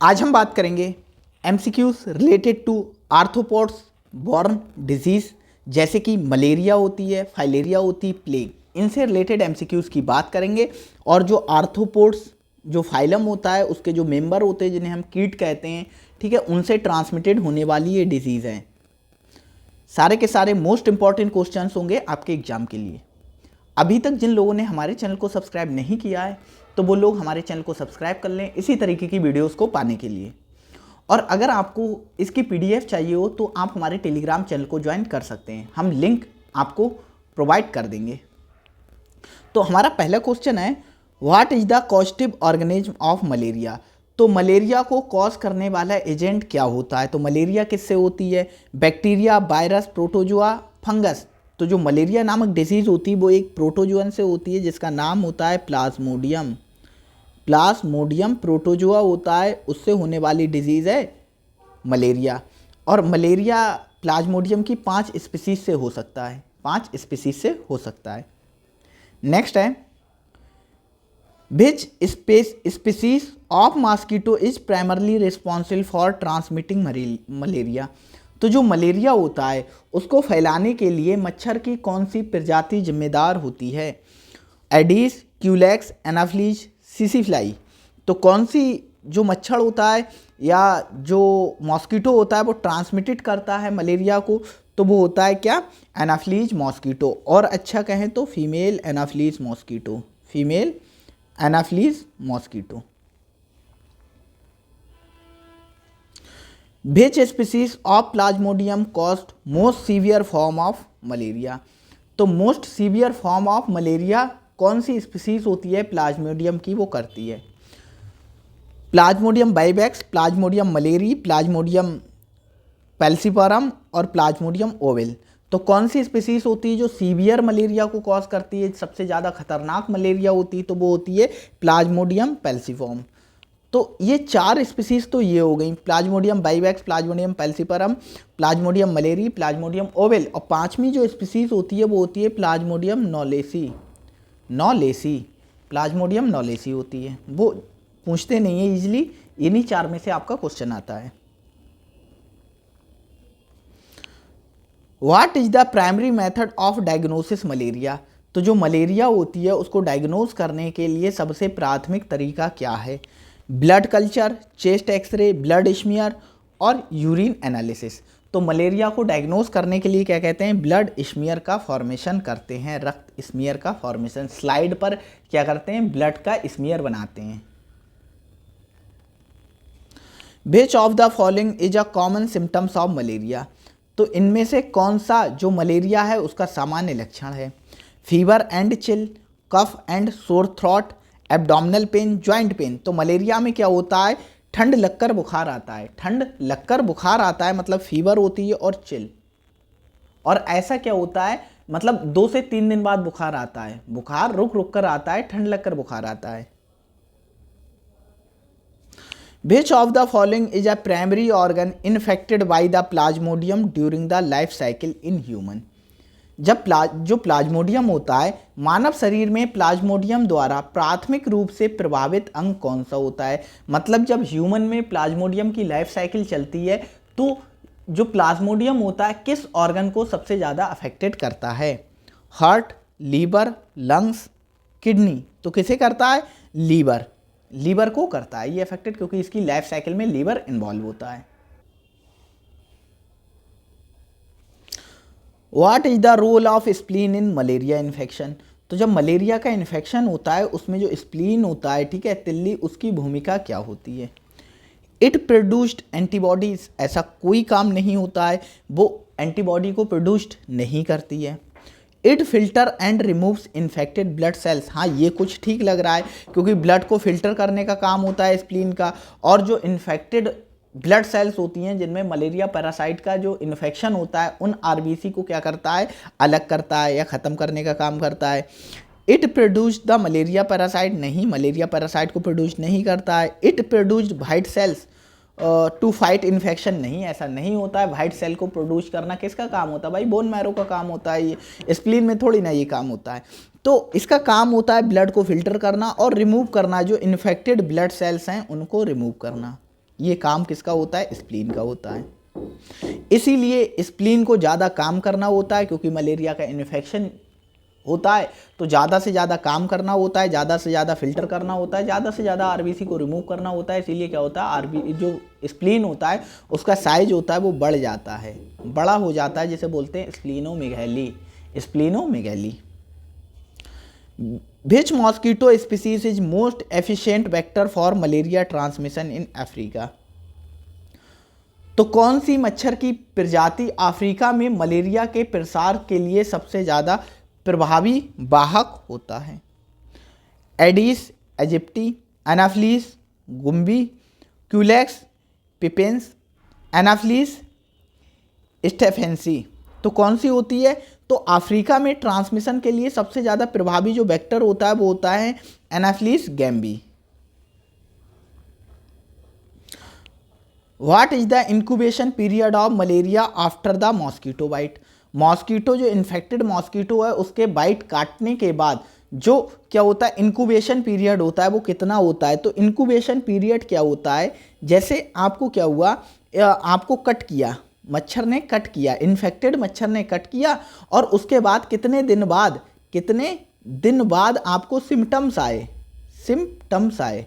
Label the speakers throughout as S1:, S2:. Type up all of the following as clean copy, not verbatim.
S1: आज हम बात करेंगे MCQs related to arthropods borne disease, जैसे कि मलेरिया होती है, फाइलेरिया होती है, प्लेग, इनसे रिलेटेड एमसीक्यूज की बात करेंगे। और जो आर्थ्रोपोड्स जो फाइलम होता है उसके जो मेंबर होते हैं जिन्हें हम कीट कहते हैं, ठीक है, उनसे ट्रांसमिटेड होने वाली ये डिजीज़ हैं। सारे के सारे मोस्ट इंपॉर्टेंट क्वेश्चंस होंगे आपके एग्जाम के लिए। अभी तक जिन लोगों ने हमारे चैनल को सब्सक्राइब नहीं किया है तो वो लोग हमारे चैनल को सब्सक्राइब कर लें इसी तरीके की वीडियोस को पाने के लिए। और अगर आपको इसकी पीडीएफ चाहिए हो तो आप हमारे टेलीग्राम चैनल को ज्वाइन कर सकते हैं, हम लिंक आपको प्रोवाइड कर देंगे। तो हमारा पहला क्वेश्चन है, what is the causative organism of malaria. तो मलेरिया को कॉज करने वाला एजेंट क्या होता है। तो मलेरिया किससे होती है, बैक्टीरिया, वायरस, प्रोटोजोआ, फंगस। तो जो मलेरिया नामक डिजीज़ होती है वो एक प्रोटोजोअन से होती है जिसका नाम होता है प्लाज्मोडियम। प्लाज्मोडियम प्रोटोजोआ होता है, उससे होने वाली डिजीज़ है मलेरिया। और मलेरिया प्लाज्मोडियम की 5 स्पीसीज से हो सकता है, 5 स्पीसीज से हो सकता है। नेक्स्ट है, विच species of mosquito is primarily responsible for transmitting malaria. तो जो मलेरिया होता है उसको फैलाने के लिए मच्छर की कौन सी प्रजाति जिम्मेदार होती है। Aedes, Culex, Anopheles, tsetse fly. तो कौन सी जो मच्छर होता है या जो मॉस्किटो होता है वो ट्रांसमिटेड करता है मलेरिया को, तो वो होता है क्या, एनाफ्लीज मॉस्किटो। और अच्छा कहें तो female Anopheles mosquito, female Anopheles mosquito. Which species of Plasmodium caused most severe form of malaria. तो most severe form of malaria कौन सी स्पीसीज होती है प्लाज्मोडियम की, वो करती है। Plasmodium vivax, Plasmodium malariae, Plasmodium पेल्सिफरम और प्लाज्मोडियम ओवेल। तो कौन सी स्पीसीज होती है जो सीवियर मलेरिया को कॉज करती है, सबसे ज़्यादा खतरनाक मलेरिया होती है, तो वो होती है प्लाज्मोडियम पेल्सिफॉर्म। तो ये 4 स्पीसीज तो ये हो गई, Plasmodium vivax, Plasmodium falciparum, Plasmodium malariae, Plasmodium ovale. और 5वीं जो स्पीसीज होती है वो होती है प्लाज्मोडियम नॉलेसी, नॉलेसी, प्लाज्मोडियम नॉलेसी होती है। वो पूछते नहीं है इजीली, इन्हीं 4 में से आपका क्वेश्चन आता है। What is the primary method of diagnosis malaria. तो जो मलेरिया होती है उसको डायग्नोज करने के लिए सबसे प्राथमिक तरीका क्या है। Blood culture, chest x ray, blood smear और यूरिन एनालिसिस। तो मलेरिया को डायग्नोज करने के लिए क्या कहते हैं, ब्लड स्मीयर का फॉर्मेशन करते हैं, रक्त स्मीयर का फॉर्मेशन। स्लाइड पर क्या करते हैं, ब्लड का स्मीयर बनाते हैं। विच of the following is a common symptoms of malaria. तो इनमें से कौन सा जो मलेरिया है उसका सामान्य लक्षण है। Fever and chill, cough and sore throat, abdominal pain, joint pain. तो मलेरिया में क्या होता है, ठंड लगकर बुखार आता है, ठंड लगकर बुखार आता है, मतलब फीवर होती है और चिल। और ऐसा क्या होता है, मतलब 2 से 3 दिन बाद बुखार आता है, बुखार रुक रुक कर आता है, ठंड लगकर बुखार आता है। Which of the following is a primary organ infected by the plasmodium during the life cycle in human। जब जो प्लाज्मोडियम होता है मानव शरीर में, प्लाज्मोडियम द्वारा प्राथमिक रूप से प्रभावित अंग कौन सा होता है। मतलब जब ह्यूमन में प्लाज्मोडियम की लाइफ साइकिल चलती है तो जो प्लाज्मोडियम होता है किस ऑर्गन को सबसे ज़्यादा अफेक्टेड करता है। Heart, liver, lungs, kidney. तो किसे करता है, लीवर, लीवर को करता है ये अफेक्टेड, क्योंकि इसकी लाइफ साइकिल में लीवर इन्वॉल्व होता है। What is the role of spleen in malaria infection. तो जब मलेरिया का इन्फेक्शन होता है उसमें जो स्प्लीन होता है, ठीक है, तिल्ली, उसकी भूमिका क्या होती है। It produced antibodies. ऐसा कोई काम नहीं होता है, वो एंटीबॉडी को प्रोड्यूस्ड नहीं करती है। It filter and removes infected blood cells. हाँ, ये कुछ ठीक लग रहा है क्योंकि ब्लड को फिल्टर करने का काम होता है स्प्लीन का। और जो इन्फेक्टेड ब्लड सेल्स होती हैं जिनमें मलेरिया पैरासाइट का जो इन्फेक्शन होता है उन आरबीसी को क्या करता है, अलग करता है या ख़त्म करने का काम करता है। It produced the malaria parasite. नहीं, मलेरिया पैरासाइट को प्रोड्यूस नहीं करता है। It produced white cells to fight infection. नहीं, ऐसा नहीं होता है। वाइट सेल को प्रोड्यूस करना किसका काम होता है भाई, बोन मैरो का काम होता है, ये स्प्लीन में थोड़ी ना ये काम होता है। तो इसका काम होता है ब्लड को फिल्टर करना और रिमूव करना, जो इन्फेक्टेड ब्लड सेल्स हैं उनको रिमूव करना। ये काम किसका होता है? स्प्लीन का होता है। इसीलिए स्प्लीन को ज़्यादा काम करना होता है, क्योंकि मलेरिया का इन्फेक्शन होता है तो ज़्यादा से ज़्यादा काम करना होता है, ज़्यादा से ज़्यादा फिल्टर करना होता है, ज़्यादा से ज़्यादा आरबीसी को रिमूव करना होता है। इसीलिए क्या होता है, आरबी जो स्प्लीन होता है उसका साइज होता है वो बढ़ जाता है, बड़ा हो जाता है, जिसे बोलते हैं स्प्लीनोमेगैली। स्प्लीनोमेगैली। विच mosquito species is most efficient vector for malaria transmission in Africa? तो कौन सी मच्छर की प्रजाति अफ्रीका में मलेरिया के प्रसार के लिए सबसे ज़्यादा प्रभावी वाहक होता है? Aedes aegypti, Anopheles gambiae, Culex pipiens, Anopheles stephensi. तो कौन सी होती है? तो अफ्रीका में ट्रांसमिशन के लिए सबसे ज़्यादा प्रभावी जो वेक्टर होता है वो होता है Anopheles gambiae. What is the incubation period of malaria after the mosquito bite? Mosquito जो इन्फेक्टेड मॉस्किटो है उसके बाइट काटने के बाद जो क्या होता है इंक्यूबेशन पीरियड होता है वो कितना होता है? तो इंक्यूबेशन पीरियड क्या होता है, जैसे आपको क्या हुआ, आपको कट किया, मच्छर ने कट किया, इन्फेक्टेड मच्छर ने कट किया, और उसके बाद कितने दिन बाद आपको सिम्टम्स आए,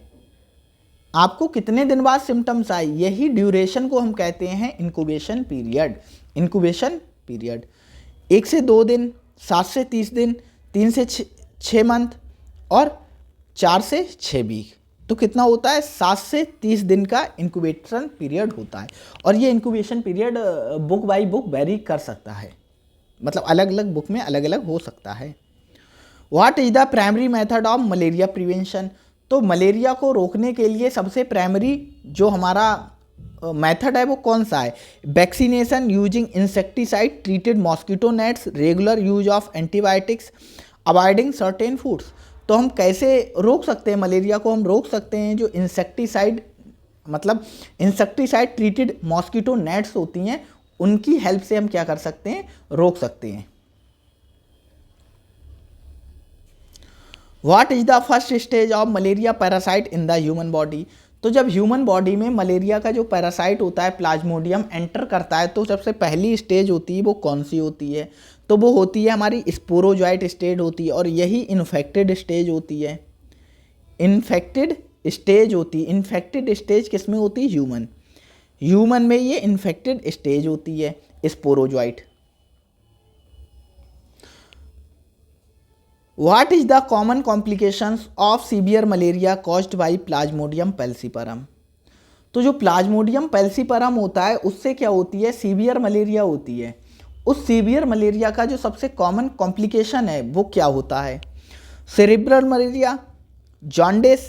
S1: आपको कितने दिन बाद सिम्टम्स आए, यही ड्यूरेशन को हम कहते हैं इंक्यूबेशन पीरियड। 1 से 2 दिन, 7 से 30 दिन, 3 से 6 मंथ और 4 से 6 वीक। तो कितना होता है? 7 से 30 दिन का इंक्यूबेशन पीरियड होता है। और ये incubation period book by book very कर सकता है, मतलब अलग अलग बुक में अलग अलग हो सकता है। What is the primary method of malaria prevention? तो मलेरिया को रोकने के लिए सबसे प्राइमरी जो हमारा मेथड है वो कौन सा है? Vaccination using insecticide treated mosquito nets, regular use of antibiotics, avoiding certain foods. तो हम कैसे रोक सकते हैं मलेरिया को? हम रोक सकते हैं जो इंसेक्टिसाइड ट्रीटेड मॉस्किटो नेट्स होती हैं उनकी हेल्प से हम क्या कर सकते हैं? रोक सकते हैं। What is the first stage of malaria parasite in the human body? तो जब ह्यूमन बॉडी में मलेरिया का जो पैरासाइट होता है प्लाज्मोडियम एंटर करता है तो सबसे पहली स्टेज होती है वो कौन सी होती है? तो वो होती है हमारी स्पोरोजॉइट स्टेज होती है, और यही इन्फेक्टेड स्टेज होती है। इन्फेक्टेड स्टेज किस में होती है? ह्यूमन में ये इन्फेक्टेड स्टेज होती है sporozoite. What is the common complications of severe malaria caused by Plasmodium falciparum? तो जो प्लाज्मोडियम पेल्सीपरम होता है उससे क्या होती है? सीवियर मलेरिया होती है। उस सीवियर मलेरिया का जो सबसे कॉमन कॉम्प्लिकेशन है वो क्या होता है? Cerebral malaria, jaundice,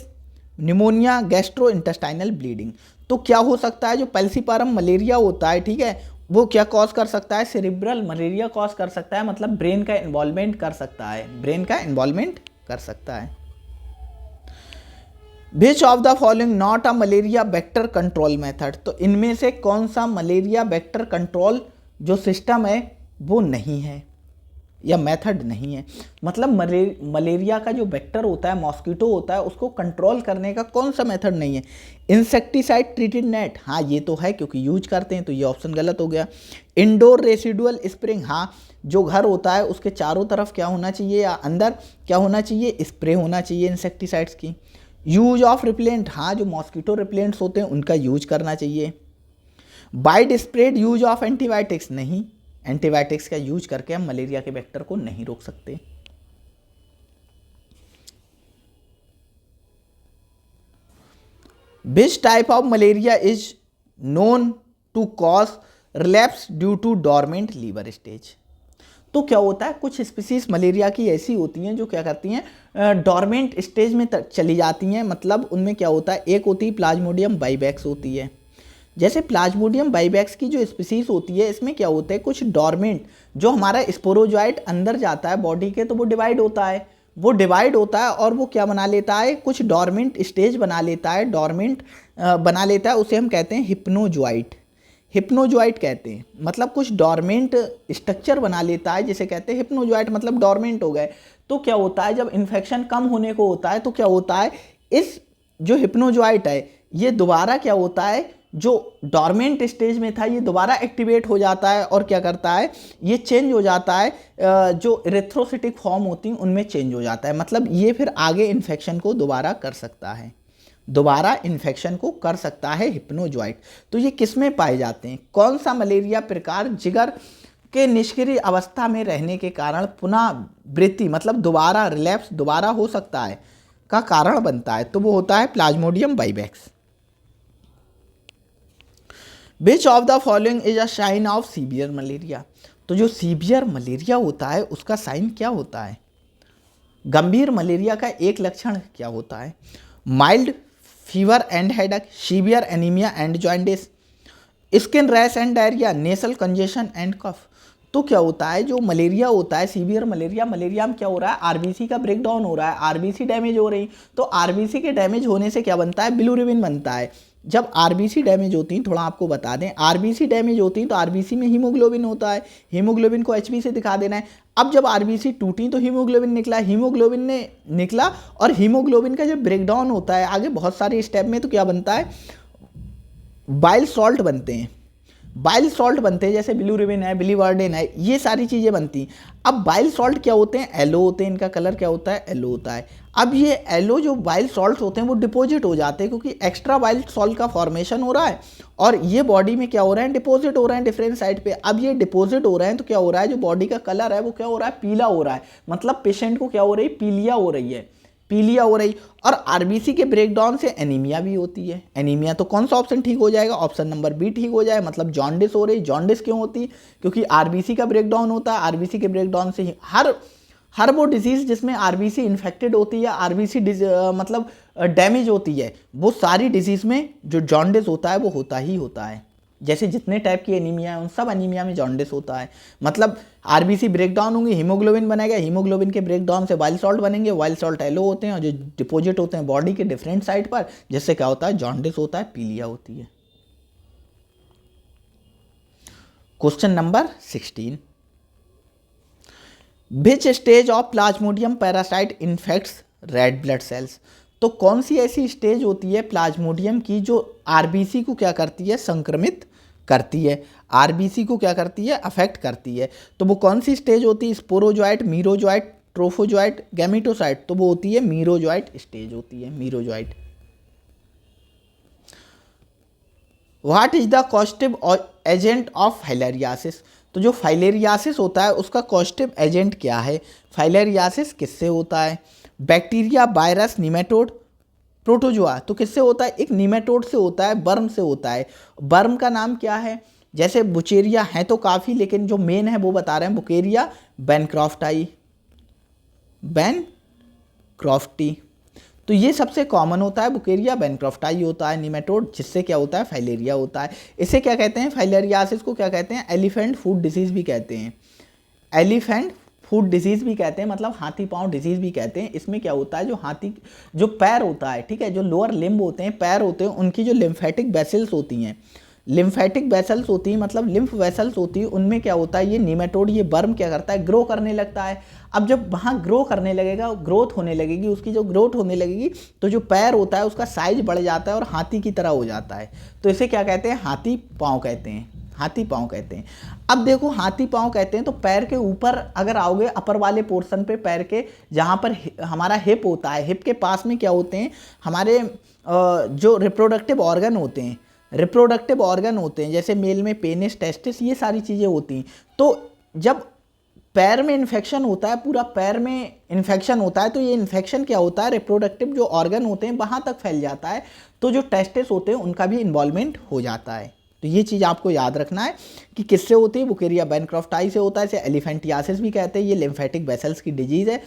S1: pneumonia, gastro intestinal bleeding. तो क्या हो सकता है? जो पेल्सीपरम मलेरिया होता है, ठीक है, वो क्या कॉज कर सकता है? सेरेब्रल मलेरिया कॉज कर सकता है, मतलब ब्रेन का इन्वॉल्वमेंट कर सकता है। Which of the following not a malaria vector control method? तो इनमें से कौन सा मलेरिया वेक्टर कंट्रोल जो सिस्टम है वो नहीं है या मेथड नहीं है? मतलब मलेरिया का जो वेक्टर होता है, मॉस्किटो होता है, उसको कंट्रोल करने का कौन सा मेथड नहीं है? इंसेक्टिसाइड ट्रीटेड नेट, हाँ ये तो है क्योंकि यूज करते हैं, तो ये ऑप्शन गलत हो गया। इंडोर रेसिडुअल स्प्रेइंग, हाँ जो घर होता है उसके चारों तरफ क्या होना चाहिए या अंदर क्या होना चाहिए? स्प्रे होना चाहिए इंसेक्टिसाइड्स की। यूज ऑफ रिपेलेंट, हाँ जो मॉस्किटो रिपेलेंट्स होते हैं उनका यूज करना चाहिए। Wide spread use of antibiotics, नहीं, एंटीबायोटिक्स का यूज करके हम मलेरिया के वेक्टर को नहीं रोक सकते। Which type of malaria is known to cause relapse due to dormant liver stage? तो क्या होता है, कुछ स्पीसीज मलेरिया की ऐसी होती हैं जो क्या करती हैं, डोरमेंट स्टेज में चली जाती हैं। मतलब उनमें क्या होता है, एक होती है प्लाज्मोडियम बाइवैक्स होती है। जैसे प्लाज्मोडियम बाइवैक्स की जो स्पीसीज होती है इसमें क्या होता है, कुछ डोरमेंट जो हमारा स्पोरोजॉइट अंदर जाता है बॉडी के, तो वो डिवाइड होता है और वो क्या बना लेता है, कुछ डोरमेंट स्टेज बना लेता है, उसे हम कहते हैं हिप्नोजॉइट कहते हैं। मतलब कुछ डोरमेंट स्ट्रक्चर बना लेता है जिसे कहते हैं हिप्नोजॉइट, मतलब डोरमेंट हो गए। तो क्या होता है, जब इन्फेक्शन कम होने को होता है तो क्या होता है, इस जो हिप्नोजॉइट है ये दोबारा क्या होता है, जो डॉर्मेंट स्टेज में था ये दोबारा एक्टिवेट हो जाता है और क्या करता है, ये चेंज हो जाता है, जो इरेथ्रोसाइटिक फॉर्म होती हैं उनमें चेंज हो जाता है। मतलब ये फिर आगे इन्फेक्शन को दोबारा कर सकता है, दोबारा इन्फेक्शन को कर सकता है हिप्नोजॉइट। तो ये किस में पाए जाते हैं, कौन सा मलेरिया प्रकार जिगर के निष्क्रिय अवस्था में रहने के कारण पुनः वृद्धि मतलब दोबारा रिलैप्स दोबारा हो सकता है का कारण बनता है, तो वो होता है plasmodium vivax. Which of the following is a sign of severe malaria, तो जो सीवियर मलेरिया होता है उसका साइन क्या होता है, गंभीर मलेरिया का एक लक्षण क्या होता है, mild fever and headache, severe anaemia and jaundice, skin rash and diarrhoea, nasal congestion and cough. तो क्या होता है, जो मलेरिया होता है सीवियर मलेरिया, मलेरिया में क्या हो रहा है, आरबीसी का ब्रेकडाउन हो रहा है, आरबीसी डैमेज हो रही, तो आरबीसी के डैमेज होने से क्या बनता है, बिलिरुबिन बनता है। जब आरबीसी डैमेज होती हैं, थोड़ा आपको बता दें, आरबीसी डैमेज होती हैं तो आरबीसी में हीमोग्लोबिन होता है, हीमोग्लोबिन को एचबी से दिखा देना है। अब जब आरबीसी टूटी तो हीमोग्लोबिन निकला, हीमोग्लोबिन ने निकला और हीमोग्लोबिन का जब ब्रेकडाउन होता है आगे बहुत सारे स्टेप में, तो क्या बनता है, बाइल सॉल्ट बनते हैं, बाइल सॉल्ट बनते हैं, जैसे बिलिरुबिन है, बिलीवर्डिन है, ये सारी चीज़ें बनती हैं। अब बाइल सॉल्ट क्या होते हैं, येलो होते हैं, इनका कलर क्या होता है, येलो होता है। अब ये येलो जो बाइल सॉल्ट होते हैं वो डिपॉजिट हो जाते हैं, क्योंकि एक्स्ट्रा बाइल सॉल्ट का फॉर्मेशन हो रहा है और ये बॉडी में क्या हो रहा है, डिपॉजिट हो रहे हैं डिफरेंट साइड पे। अब ये डिपॉजिट हो रहे हैं तो क्या हो रहा है, जो बॉडी का कलर है वो क्या हो रहा है, पीला हो रहा है, मतलब पेशेंट को क्या हो रही है, पीलिया हो रही है, पीलिया हो रही। और आरबीसी के ब्रेकडाउन से एनीमिया भी होती है। एनीमिया तो कौन सा ऑप्शन ठीक हो जाएगा, ऑप्शन नंबर बी ठीक हो जाए, मतलब जॉन्डिस हो रही। जॉन्डिस क्यों होती है, क्योंकि आरबीसी का ब्रेकडाउन होता है, आरबीसी के ब्रेकडाउन से ही हर वो डिजीज जिसमें आरबीसी इन्फेक्टेड होती है, आरबीसी मतलब डैमेज होती है, वो सारी डिजीज में जो जॉन्डिस होता है वो होता ही होता है। जैसे जितने टाइप की एनीमिया है उन सब एनीमिया में जॉन्डिस होता है। मतलब आरबीसी ब्रेकडाउन होंगे, हीमोग्लोबिन बनेगा, हीमोग्लोबिन के ब्रेकडाउन से वाइल्ड सॉल्ट बनेंगे, वाइल्ड सॉल्ट येलो होते हैं और जो डिपॉजिट होते हैं बॉडी के डिफरेंट साइड पर, जिससे क्या होता है, जॉन्डिस होता है, पीलिया होती है। Question number 16, which stage of Plasmodium parasite infects red blood cells, तो कौन सी ऐसी स्टेज होती है प्लाज्मोडियम की जो आरबीसी को क्या करती है, संक्रमित करती है, आरबीसी को क्या करती है, अफेक्ट करती है। तो वो कौन सी स्टेज होती है, स्पोरोजॉइट, मीरोजॉइट, ट्रोफोजॉइट, गैमेटोसाइट, तो वो होती है मीरोजॉइट स्टेज होती है, merozoite. What is the causative agent of filariasis, तो जो फाइलेरियासिस होता है उसका कॉस्टिव एजेंट क्या है, फाइलेरियासिस किससे होता है, बैक्टीरिया, वायरस, निमेटोड, प्रोटोजोआ, तो किससे होता है, एक निमेटोड से होता है, बर्म से होता है। बर्म का नाम क्या है, जैसे बुचेरिया है तो काफ़ी, लेकिन जो मेन है वो बता रहे हैं, बुकेरिया बैनक्रॉफ्टाई, बैनक्रॉफ्टी, तो ये सबसे कॉमन होता है, बुकेरिया बैनक्रॉफ्टाई होता है निमेटोड, जिससे क्या होता है, फाइलेरिया होता है। इसे क्या कहते हैं, फाइलेरियासिस को क्या कहते हैं, एलिफेंट फूट डिजीज़ भी कहते हैं, एलिफेंट फूट डिजीज़ भी कहते हैं, मतलब हाथी पाँव डिजीज़ भी कहते हैं। इसमें क्या होता है, जो हाथी जो पैर होता है, ठीक है, जो लोअर लिम्ब होते हैं, पैर होते हैं, उनकी जो लिम्फेटिक वेसल्स होती हैं, लिम्फेटिक वेसल्स होती हैं, मतलब लिम्फ वेसल्स होती है, उनमें क्या होता है, ये निमेटोड, ये बर्म क्या करता है, ग्रो करने लगता है। अब जब वहाँ ग्रो करने लगेगा, ग्रोथ होने लगेगी, उसकी जो ग्रोथ होने लगेगी तो जो पैर होता है उसका साइज बढ़ जाता है और हाथी की तरह हो जाता है, तो इसे क्या कहते हैं, हाथी पाँव कहते हैं, हाथी पाँव कहते हैं। अब देखो हाथी पाँव कहते हैं तो पैर के ऊपर अगर आओगे, अपर वाले पोर्शन पे, पैर के जहाँ पर हमारा हिप होता है, हिप के पास में क्या होते हैं, हमारे जो रिप्रोडक्टिव ऑर्गन होते हैं, रिप्रोडक्टिव ऑर्गन होते हैं, जैसे मेल में पेनिस, टेस्टिस, ये सारी चीज़ें होती हैं। तो जब पैर में इन्फेक्शन होता है, पूरा पैर में इन्फेक्शन होता है, तो ये इन्फेक्शन क्या होता है, रिप्रोडक्टिव जो ऑर्गन होते हैं वहाँ तक फैल जाता है, तो जो टेस्टिस होते हैं उनका भी इन्वॉल्वमेंट हो जाता है। तो ये चीज़ आपको याद रखना है कि किससे होती है, बुकेरिया बैनक्रॉफ्टाई से होता है, इसे एलिफेंटियासिस भी कहते हैं, ये लिम्फेटिक वेसल्स की डिजीज़ है।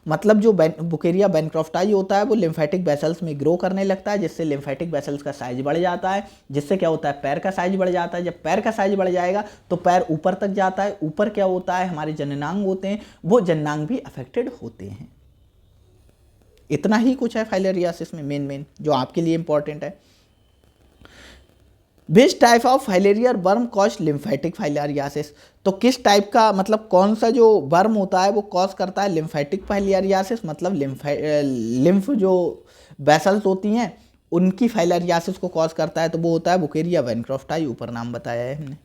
S1: मतलब जो बुकेरिया बैनक्रॉफ्टाई होता है वो लिम्फेटिक वेसल्स में ग्रो करने लगता है, जिससे लिम्फेटिक वेसल्स का साइज बढ़ जाता है, जिससे क्या होता है, पैर का साइज बढ़ जाता है। जब पैर का साइज बढ़ जाएगा तो पैर ऊपर तक जाता है, ऊपर क्या होता है, हमारे जननांग होते हैं, वो जननांग भी अफेक्टेड होते हैं। इतना ही कुछ है फाइलेरियासिस में मेन जो आपके लिए इंपॉर्टेंट है। Which type of filarial worm cause lymphatic filariasis, तो किस टाइप का, मतलब कौन सा जो वर्म होता है वो कॉज करता है लिम्फेटिक फाइलेरियासिस, मतलब लिम्फ जो वेसल्स होती हैं उनकी फाइलेरियासिस को कॉज करता है तो वो होता है बुकेरिया बैनक्रॉफ्टाई, ऊपर नाम बताया है हमने।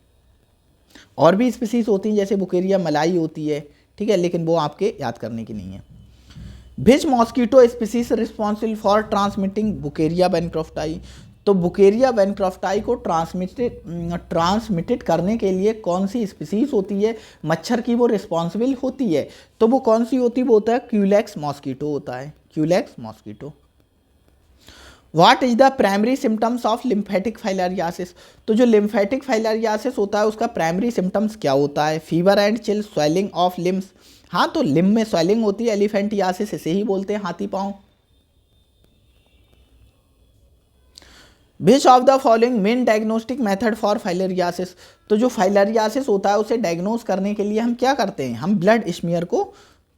S1: और भी स्पीसीज होती हैं जैसे बुकेरिया मलाई होती है, ठीक है, लेकिन वो आपके याद करने की नहीं है। Which mosquito species responsible for transmitting बुकेरिया बैनक्रॉफ्टाई, तो बुकेरिया बैनक्रॉफ्टाई को ट्रांसमिटेड करने के लिए कौन सी स्पीसीज होती है मच्छर की वो रिस्पॉन्सिबल होती है, तो वो कौन सी होती है, वो होता है क्यूलेक्स मॉस्किटो होता है, Culex mosquito. What is the primary symptoms of lymphatic filariasis, तो जो लिम्फेटिक फाइलेरियासिस होता है उसका प्राइमरी सिम्टम्स क्या होता है, fever and chill, swelling of limbs, हाँ तो लिम्ब में स्वेलिंग होती है, एलिफेंटियासिस इसे ही बोलते हैं हाथी पांव। विच of the following main diagnostic method for filariasis, तो जो फाइलेरियासिस होता है उसे डायग्नोज करने के लिए हम क्या करते हैं, हम ब्लड स्मीयर को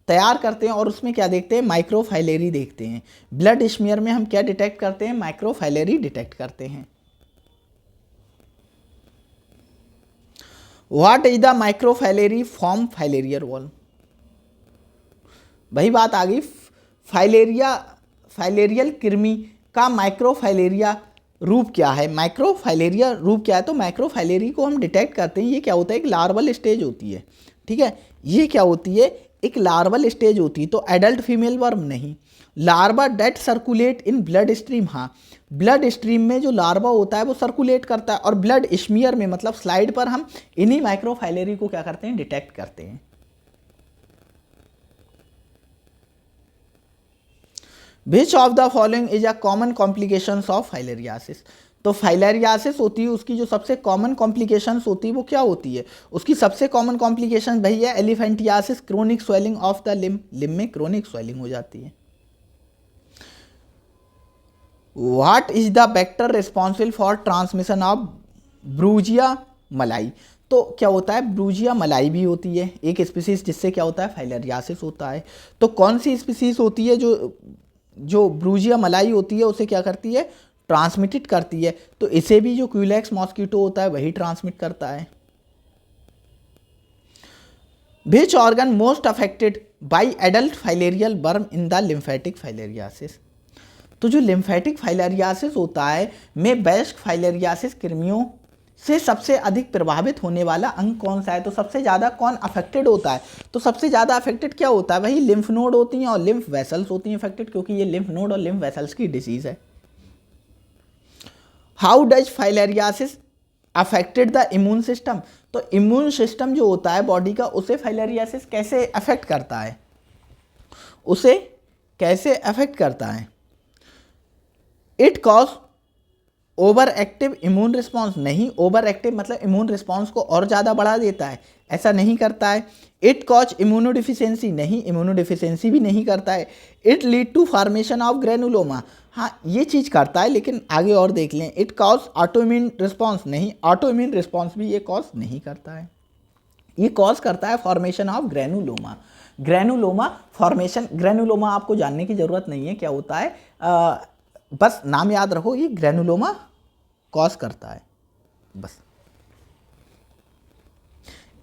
S1: तैयार करते हैं और उसमें क्या देखते हैं, माइक्रोफाइलेरी देखते हैं। ब्लड स्मीयर में हम क्या डिटेक्ट करते हैं, माइक्रोफाइलेरी डिटेक्ट करते हैं। What is the microfilariae form filarial worm, वही बात आ गई, फाइलेरियल कृमि का माइक्रोफाइलेरिया रूप क्या है, माइक्रोफाइलेरिया रूप क्या है, तो माइक्रोफाइलेरी को हम डिटेक्ट करते हैं, ये क्या होता है, एक लार्वल स्टेज होती है, ठीक है, ये क्या होती है, एक लार्वल स्टेज होती है, तो एडल्ट फीमेल वर्म नहीं, larva that circulate in blood stream, हाँ ब्लड स्ट्रीम में जो लार्वा होता है वो सर्कुलेट करता है, और ब्लड स्मीयर में मतलब स्लाइड पर हम इन्हीं माइक्रोफाइलेरी को क्या करते हैं, डिटेक्ट करते हैं। विच of the following is a common complications of filariasis, तो फाइलेरियासिस होती है उसकी जो सबसे कॉमन कॉम्प्लिकेशंस होती है वो क्या होती है, उसकी सबसे कॉमन कॉम्प्लिकेशन वही है elephantiasis, chronic swelling of the limb, limb में क्रोनिक स्वेलिंग हो जाती है। What is the vector responsible for transmission of Brugia malayi, तो क्या होता है, ब्रूजिया मलाई भी होती है एक स्पीसीज जिससे क्या होता है, फाइलेरियासिस होता है, तो कौन सी स्पीसीज होती है जो ब्रूजिया मलाई होती है उसे क्या करती है, ट्रांसमिटेड करती है, तो इसे भी जो क्यूलेक्स मॉस्किटो होता है वही ट्रांसमिट करता है। Which organ most affected by adult filarial बर्म इन द लिम्फेटिक फाइलेरियासिस, तो जो लिम्फेटिक फाइलेरियासिस होता है में वयस्क फाइलेरियासिस कृमियों से सबसे अधिक प्रभावित होने वाला अंग कौन सा है, तो सबसे ज़्यादा कौन अफेक्टेड होता है, तो सबसे ज़्यादा अफेक्टेड क्या होता है, वही लिम्फ नोड होती हैं और लिम्फ वेसल्स होती हैं अफेक्टेड, क्योंकि ये लिम्फ नोड और लिम्फ वेसल्स की डिजीज है। How does filariasis affected the immune system, तो इम्यून सिस्टम जो होता है बॉडी का उसे फाइलेरियासिस कैसे अफेक्ट करता है, उसे कैसे अफेक्ट करता है, it cause over active immune response, नहीं ओवर एक्टिव मतलब इम्यून रिस्पॉन्स को और ज़्यादा बढ़ा देता है, ऐसा नहीं करता है। इट कॉज इम्यूनोडिफिशियंसी, नहीं इम्यूनोडिफिशियंसी भी नहीं करता है। It lead to formation of granuloma, हाँ ये चीज़ करता है लेकिन आगे और देख लें। इट कॉज ऑटोइम्यून रिस्पॉन्स, नहीं ऑटोइम्यून रिस्पॉन्स भी ये कॉज नहीं करता है, ये कॉज करता है formation of granuloma. Granuloma formation, granuloma आपको जानने की ज़रूरत नहीं है क्या होता है, बस नाम याद रखो, ये ग्रेनुलोमा कॉज करता है बस।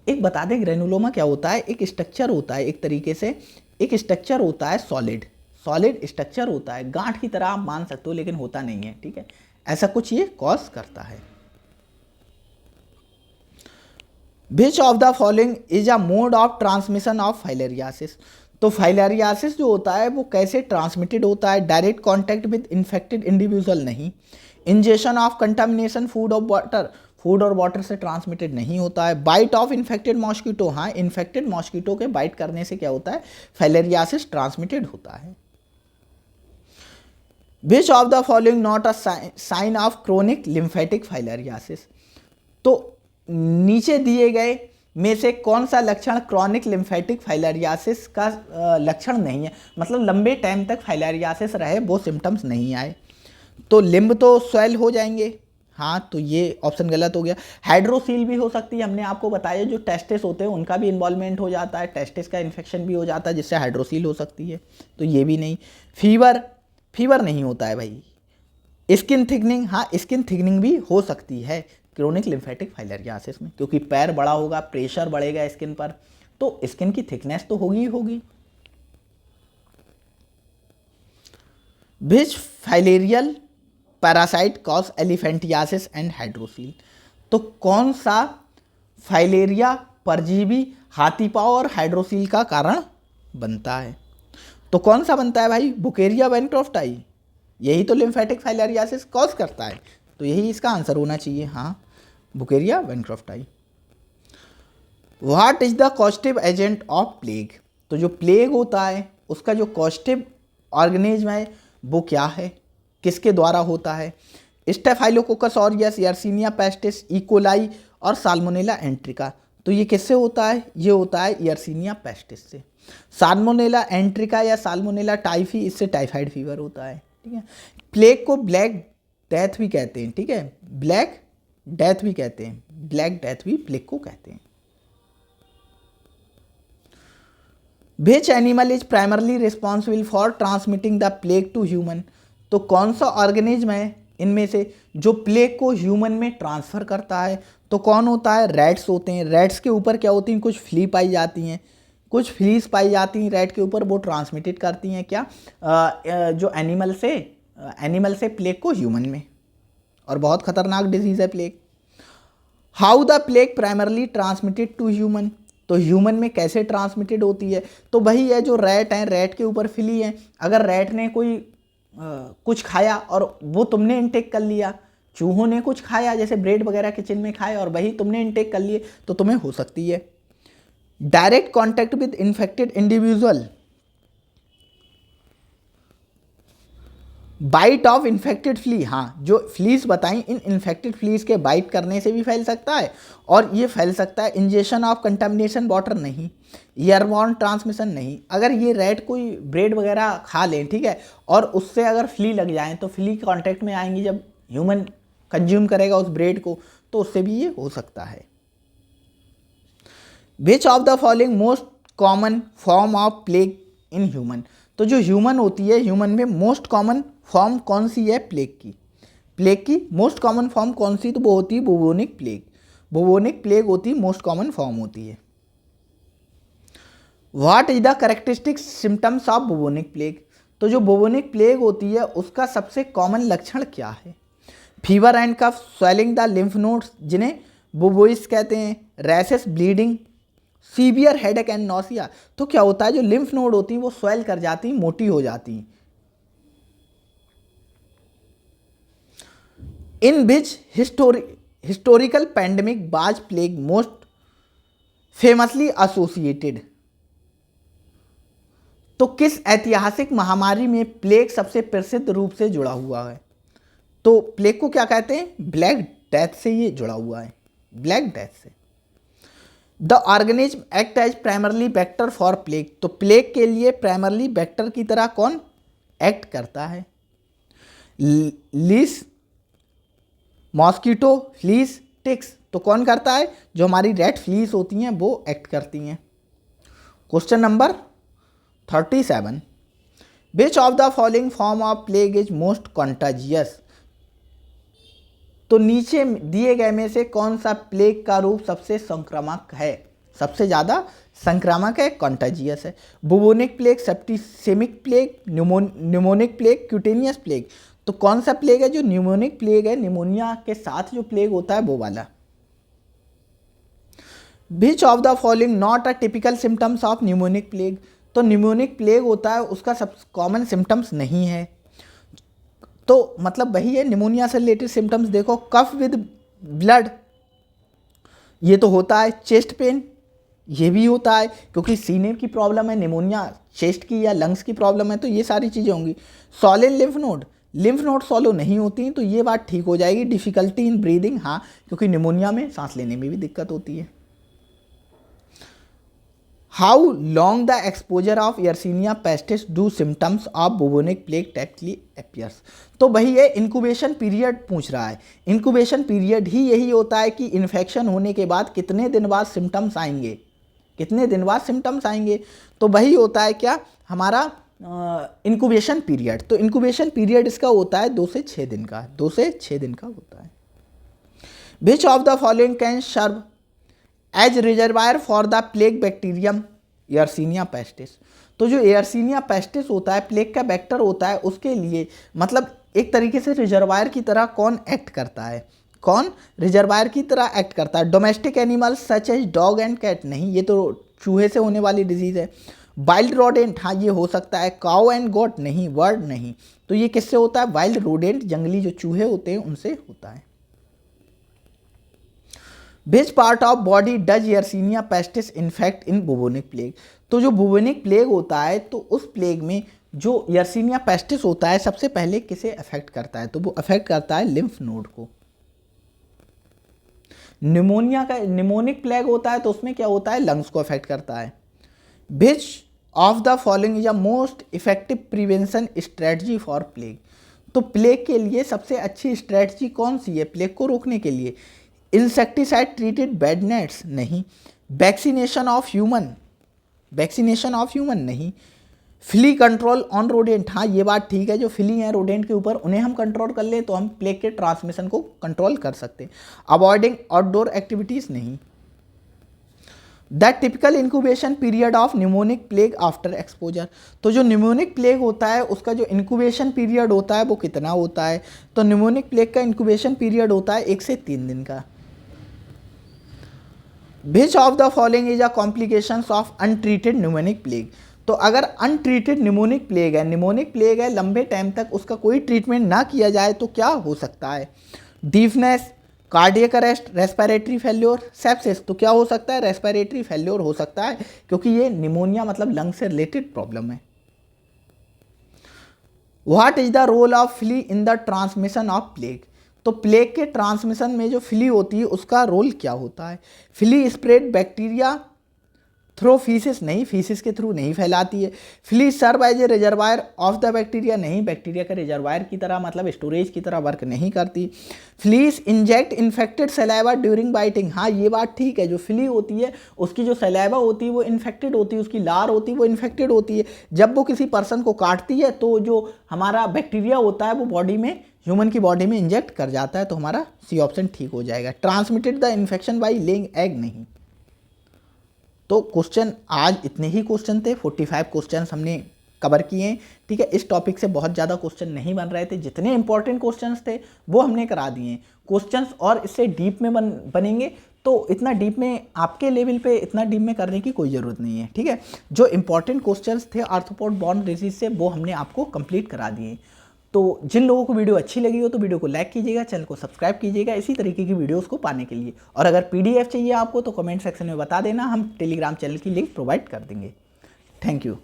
S1: एक बता दें ग्रेनुलोमा क्या होता है, एक स्ट्रक्चर होता है, एक तरीके से एक स्ट्रक्चर होता है, सॉलिड स्ट्रक्चर होता है, गांठ की तरह आप मान सकते हो लेकिन होता नहीं है, ठीक है, ऐसा कुछ ये कॉज करता है। Which of the following is a mode of transmission of filariasis, तो फाइलेरियासिस जो होता है वो कैसे ट्रांसमिटेड होता है, direct contact with infected individual, नहीं इंजेक्शन ऑफ कंटामिनेशन फूड और वाटर से ट्रांसमिटेड नहीं होता है। बाइट ऑफ इन्फेक्टेड मॉस्किटो, हाँ इन्फेक्टेड मॉस्किटो के बाइट करने से क्या होता है, फाइलेरियासिस ट्रांसमिटेड होता है। Which of the following not a sign of chronic lymphatic filariasis, तो नीचे दिए गए में से कौन सा लक्षण क्रॉनिक लिम्फेटिक फाइलेरियासिस का लक्षण नहीं है, मतलब लंबे टाइम तक फाइलेरियासिस रहे वो सिम्टम्स नहीं आए, तो लिम्ब तो स्वेल हो जाएंगे, हाँ तो ये ऑप्शन गलत हो गया। हाइड्रोसील भी हो सकती है, हमने आपको बताया जो टेस्टिस होते हैं उनका भी इन्वॉल्वमेंट हो जाता है, टेस्टिस का इन्फेक्शन भी हो जाता है जिससे हाइड्रोसील हो सकती है, तो ये भी नहीं। फीवर नहीं होता है भाई। स्किन थिकनिंग, हाँ स्किन थिकनिंग भी हो सकती है क्रोनिक लिम्फेटिक फाइलेरियासिस में, क्योंकि पैर बड़ा होगा, प्रेशर बढ़ेगा स्किन पर, तो स्किन की थिकनेस तो होगी ही होगी। Which filarial parasite cause elephantiasis and hydrocele. तो कौन सा फाइलेरिया परजीवी हाथीपाव और हाइड्रोसील का कारण बनता है? तो कौन सा बनता है भाई? बुकेरिया बैनक्रॉफ्टाई। यही तो लिम्फेटिक फाइलेरियासिस कॉज करता है, तो यही इसका आंसर होना चाहिए। हाँ, बुकेरिया bancrofti. What is the causative agent of plague? तो जो प्लेग होता है उसका जो कॉस्टिव ऑर्गेनिज्म है वो क्या है, किसके द्वारा होता है? Staphylococcus aureus, yersinia pestis, E coli और साल्मोनेला एंट्रिका। तो ये किससे होता है? ये होता है यर्सीनिया पेस्टिस से। साल्मोनेला एंट्रिका या साल्मोनेला टाइफी, इससे टाइफाइड फीवर होता है। ठीक है। प्लेग को ब्लैक डेथ भी कहते हैं। ठीक है, ब्लैक डेथ भी कहते हैं, ब्लैक डेथ भी प्लेग को कहते हैं। Which animal is primarily responsible for transmitting the plague to human? तो कौन सा ऑर्गेनिज्म है इनमें से जो प्लेग को ह्यूमन में ट्रांसफ़र करता है? तो कौन होता है? रैट्स होते हैं। रैट्स के ऊपर क्या होती हैं? कुछ फ्ली पाई जाती हैं, कुछ फ्लीस पाई जाती हैं रैट के ऊपर, वो ट्रांसमिटेड करती हैं क्या जो एनिमल से प्लेग को ह्यूमन में। और बहुत खतरनाक डिजीज़ है plague. How the plague primarily transmitted to human? तो ह्यूमन में कैसे ट्रांसमिटेड होती है? तो वही है जो रैट हैं, रैट के ऊपर फ्ली है। अगर रैट ने कोई कुछ खाया और वो तुमने इनटेक कर लिया, चूहों ने कुछ खाया जैसे ब्रेड वगैरह किचन में खाए और वही तुमने इनटेक कर लिए, तो तुम्हें हो सकती है। Direct contact with infected individual, bite of infected flea. हाँ, जो फ्लीज बताई, इन इन्फेक्टेड फ्लीज के बाइट करने से भी फैल सकता है और ये फैल सकता है। इंजेक्शन ऑफ कंटामिनेशन वाटर नहीं, एयरबॉर्न ट्रांसमिशन नहीं। अगर ये रैट कोई ब्रेड वगैरह खा लें, ठीक है, और उससे अगर फ्ली लग जाएं तो फ्ली कांटेक्ट में आएंगी, जब ह्यूमन कंज्यूम करेगा उस ब्रेड को तो उससे भी ये हो सकता है। Which of the following most common form of plague in human? तो जो ह्यूमन होती है, ह्यूमन में मोस्ट कॉमन फॉर्म कौन सी है प्लेग की? प्लेग की मोस्ट कॉमन फॉर्म कौन सी? तो वो होती है बुबोनिक प्लेग। बुबोनिक प्लेग होती है, मोस्ट कॉमन फॉर्म होती है। What is the characteristic symptoms of bubonic plague? तो जो बुबोनिक प्लेग होती है उसका सबसे कॉमन लक्षण क्या है? Fever and cough, swelling the lymph nodes जिन्हें बुबोइस कहते हैं, rashes, bleeding, severe headache and nausea. तो क्या होता है, जो लिम्फ नोड होती हैं वो स्वेल कर जाती हैं, मोटी हो जाती हैं। इन विच हिस्टोरिकल पैंडेमिक बाज प्लेग मोस्ट फेमसली एसोसिएटेड? तो किस ऐतिहासिक महामारी में प्लेग सबसे प्रसिद्ध रूप से जुड़ा हुआ है? तो प्लेग को क्या कहते हैं? ब्लैक डेथ से ये जुड़ा हुआ है, ब्लैक डेथ से। The organism act as primarily vector for plague. तो प्लेग के लिए प्राइमरली वेक्टर की तरह कौन एक्ट करता है? Lice, mosquito, fleas, ticks. तो कौन करता है? जो हमारी रेड फ्लीस होती हैं वो एक्ट करती हैं। Question number 37, which of the following form of plague is most contagious? तो नीचे दिए गए में से कौन सा प्लेग का रूप सबसे संक्रामक है, सबसे ज़्यादा संक्रामक है, कॉन्टाजियस है? Bubonic plague, septicaemic plague, pneumonic plague, cutaneous plague. तो कौन सा प्लेग है जो न्यूमोनिक प्लेग है, निमोनिया के साथ जो प्लेग होता है वो वाला? विच of the following not a typical symptoms of pneumonic plague? तो न्यूमोनिक प्लेग होता है उसका सब कॉमन सिम्टम्स नहीं है, तो मतलब वही है निमोनिया से रिलेटेड सिम्टम्स। देखो, कफ विद ब्लड ये तो होता है, चेस्ट पेन ये भी होता है क्योंकि सीने की प्रॉब्लम है, निमोनिया चेस्ट की या लंग्स की प्रॉब्लम है, तो ये सारी चीज़ें होंगी। सॉलिन लिम्फ नोड सॉलो नहीं होती हैं, तो ये बात ठीक हो जाएगी। डिफिकल्टी इन ब्रीदिंग, हाँ, क्योंकि निमोनिया में सांस लेने में भी दिक्कत होती है। How long the exposure of Yersinia pestis do symptoms of bubonic plague typically appears? तो वही है, इंक्यूबेशन पीरियड पूछ रहा है। इंक्यूबेशन पीरियड ही यही होता है कि इन्फेक्शन होने के बाद कितने दिन बाद सिम्टम्स आएंगे, कितने दिन बाद सिम्टम्स आएंगे, तो वही होता है क्या हमारा इंक्यूबेशन पीरियड। तो इंक्यूबेशन पीरियड इसका होता है 2 से 6 दिन का, 2 से 6 दिन का होता है। Which of the following can serve as reservoir for the plague bacterium yersinia pestis? तो जो यर्सीनिया पेस्टिस होता है, प्लेग का बैक्टर होता है, उसके लिए मतलब एक तरीके से रिजर्वायर की तरह कौन एक्ट करता है, कौन रिजर्वायर की तरह एक्ट करता है। Domestic animals such as dog and cat, नहीं ये तो चूहे से होने वाली डिजीज है। वाइल्ड रोडेंट, हाँ ये हो सकता है। काउ एंड गोट, नहीं, वर्ड नहीं। तो ये किससे होता है, वाइल्ड रोडेंट, जंगली जो चूहे होते हैं उनसे होता है। Which part of body does yersinia pestis infect in bubonic plague, तो जो बुबोनिक प्लेग होता है तो उस प्लेग में जो यर्सीनिया पेस्टिस होता है सबसे पहले किसे अफेक्ट करता है, तो वो अफेक्ट करता है लिम्फ नोड को। निमोनिया का निमोनिक प्लेग होता है तो उसमें क्या होता है, लंग्स को अफेक्ट करता है। Which of the following is a most effective prevention strategy for plague, तो प्लेग के लिए सबसे अच्छी स्ट्रेटजी कौन सी है प्लेग को रोकने के लिए। इंसेक्टिसाइड ट्रीटेड बेड नेट्स, नहीं। Vaccination of human, vaccination of human, नहीं। फ्ली कंट्रोल ऑन रोडेंट, हाँ ये बात ठीक है, जो फ्ली हैं रोडेंट के ऊपर उन्हें हम कंट्रोल कर लें तो हम प्लेग के ट्रांसमिशन को कंट्रोल कर सकते हैं। अवॉइडिंग आउटडोर एक्टिविटीज़, नहीं। The typical incubation period of pneumonic plague after exposure, तो जो न्यूमोनिक प्लेग होता है उसका जो इंक्यूबेशन पीरियड होता है वो कितना होता है, तो न्यूमोनिक प्लेग का इंक्यूबेशन पीरियड होता है 1 से 3 दिन का। विच of the following is a complications of untreated pneumonic plague, तो अगर अनट्रीटेड निमोनिक प्लेग है लंबे टाइम तक उसका कोई ट्रीटमेंट ना किया जाए तो क्या हो सकता है। Deafness, cardiac arrest, respiratory failure, sepsis, तो क्या हो सकता है, रेस्पिरेटरी फेल्योर हो सकता है क्योंकि ये निमोनिया मतलब लंग से रिलेटेड प्रॉब्लम है। What is the role of flea in the transmission of plague, तो प्लेग के ट्रांसमिशन में जो फ्ली होती है उसका रोल क्या होता है। Flea spread bacteria through faeces, नहीं, फीसिस के थ्रू नहीं फैलाती है। Flea serve as a reservoir of the bacteria, नहीं, बैक्टीरिया के रिजर्वायर की तरह मतलब स्टोरेज की तरह वर्क नहीं करती। Fleas inject infected saliva during biting, हाँ ये बात ठीक है, जो फ्ली होती है उसकी जो सलाइवा होती है वो इन्फेक्टेड होती है, उसकी लार होती है वो इन्फेक्टेड होती है। जब वो किसी पर्सन को काटती है तो जो हमारा बैक्टीरिया होता है वो बॉडी में, ह्यूमन की बॉडी में इंजेक्ट कर जाता है, तो हमारा सी ऑप्शन ठीक हो जाएगा। Transmitted the infection by laying egg, नहीं। तो क्वेश्चन आज इतने ही क्वेश्चन थे, 45 क्वेश्चन हमने कवर किए हैं, ठीक है। इस टॉपिक से बहुत ज़्यादा क्वेश्चन नहीं बन रहे थे, जितने इंपॉर्टेंट क्वेश्चंस थे वो हमने करा दिए हैं। क्वेश्चंस और इससे डीप में बनेंगे तो इतना डीप में आपके लेवल पे इतना डीप में करने की कोई ज़रूरत नहीं है, ठीक है। जो इंपॉर्टेंट क्वेश्चंस थे आर्थ्रोपोड बॉर्न डिजीज से वो हमने आपको कंप्लीट करा दिए। तो जिन लोगों को वीडियो अच्छी लगी हो तो वीडियो को लाइक कीजिएगा, चैनल को सब्सक्राइब कीजिएगा इसी तरीके की वीडियोस को पाने के लिए। और अगर पीडीएफ चाहिए आपको तो कमेंट सेक्शन में बता देना, हम टेलीग्राम चैनल की लिंक प्रोवाइड कर देंगे। Thank you.